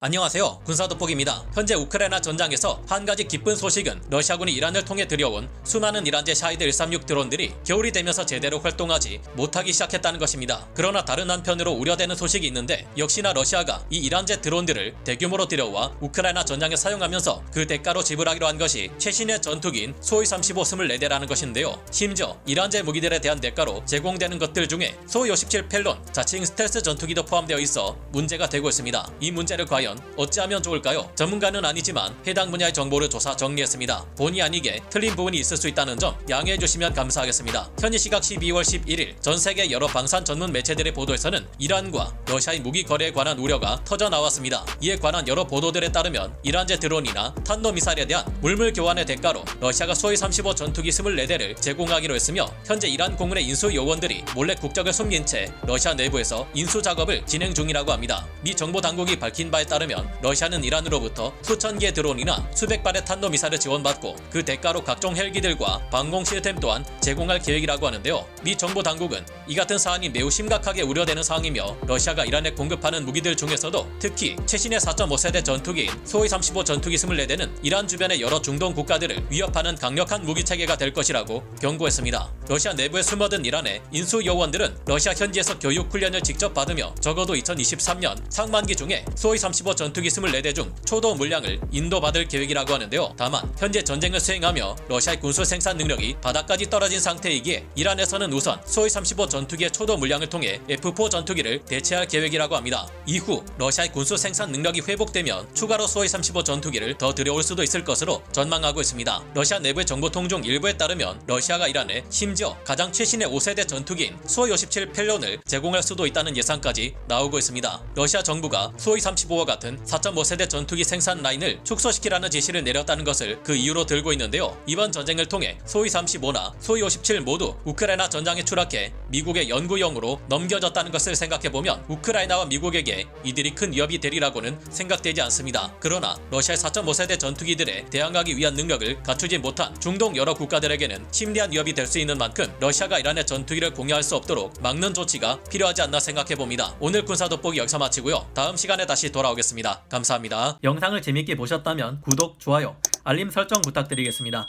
안녕하세요. 군사돋보기입니다. 현재 우크라이나 전장에서 한 가지 기쁜 소식은 러시아군이 이란을 통해 들여온 수많은 이란제 샤히드 136 드론들이 겨울이 되면서 제대로 활동하지 못하기 시작했다는 것입니다. 그러나 다른 한편으로 우려되는 소식이 있는데 역시나 러시아가 이 이란제 드론들을 대규모로 들여와 우크라이나 전장에 사용하면서 그 대가로 지불하기로 한 것이 최신의 전투기인 소위 35 24대라는 것인데요. 심지어 이란제 무기들에 대한 대가로 제공되는 것들 중에 소위 57 펠론 자칭 스텔스 전투기도 포함되어 있어 문제가 되고 있습니다. 이 문제를 과연 어찌하면 좋을까요? 전문가는 아니지만 해당 분야의 정보를 조사 정리했습니다. 본의 아니게 틀린 부분이 있을 수 있다는 점 양해해 주시면 감사하겠습니다. 현지 시각 12월 11일 전 세계 여러 방산 전문 매체들의 보도에서는 이란과 러시아의 무기 거래에 관한 우려가 터져 나왔습니다. 이에 관한 여러 보도들에 따르면 이란제 드론이나 탄도미사일에 대한 물물 교환의 대가로 러시아가 소위 35 전투기 24대를 제공하기로 했으며 현재 이란 공군의 인수 요원들이 몰래 국적을 숨긴 채 러시아 내부에서 인수 작업을 진행 중이라고 합니다. 미 정보 당국이 밝힌 바에 따르면 러시아는 이란으로부터 수천 개의 드론이나 수백 발의 탄도미사일을 지원받고 그 대가로 각종 헬기들과 방공 시스템 또한 제공할 계획이라고 하는데요. 미 정보 당국은 이 같은 사안이 매우 심각하게 우려되는 상황이며 러시아가 이란에 공급하는 무기들 중에서도 특히 최신의 4.5세대 전투기인 소위 35 전투기 24대는 이란 주변의 여러 중동 국가들을 위협하는 강력한 무기체계가 될 것이라고 경고했습니다. 러시아 내부에 숨어든 이란의 인수 요원들은 러시아 현지에서 교육 훈련을 직접 받으며 적어도 2023년 상반기 중에 소위 35 전투기 24대 중 초도 물량을 인도받을 계획이라고 하는데요. 다만 현재 전쟁을 수행하며 러시아의 군수 생산 능력이 바닥까지 떨어진 상태이기에 이란에서는 우선 소위 35 전투기의 초도 물량을 통해 F4 전투기를 대체할 계획이라고 합니다. 이후 러시아의 군수 생산 능력이 회복되면 추가로 소위 35 전투기를 더 들여올 수도 있을 것으로 전망하고 있습니다. 러시아 내부의 정보통 중 일부에 따르면 러시아가 이란에 심지어 가장 최신의 5세대 전투기인 소위 57 펠론을 제공할 수도 있다는 예상까지 나오고 있습니다. 러시아 정부가 소위 35와 같은 4.5세대 전투기 생산 라인을 축소시키라는 지시를 내렸다는 것을 그 이유로 들고 있는데요. 이번 전쟁을 통해 소위 35나 소위 57 모두 우크라이나 전장에 추락해 미국의 연구용으로 넘겨졌다는 것을 생각해보면 우크라이나와 미국에게 이들이 큰 위협이 되리라고는 생각되지 않습니다. 그러나 러시아의 4.5세대 전투기들에 대항하기 위한 능력을 갖추지 못한 중동 여러 국가들에게는 심대한 위협이 될 수 있는 만큼 러시아가 이란의 전투기를 공유할 수 없도록 막는 조치가 필요하지 않나 생각해봅니다. 오늘 군사돋보기 여기서 마치고요. 다음 시간에 다시 돌아오겠습니다. 감사합니다. 영상을 재밌게 보셨다면 구독, 좋아요, 알림 설정 부탁드리겠습니다.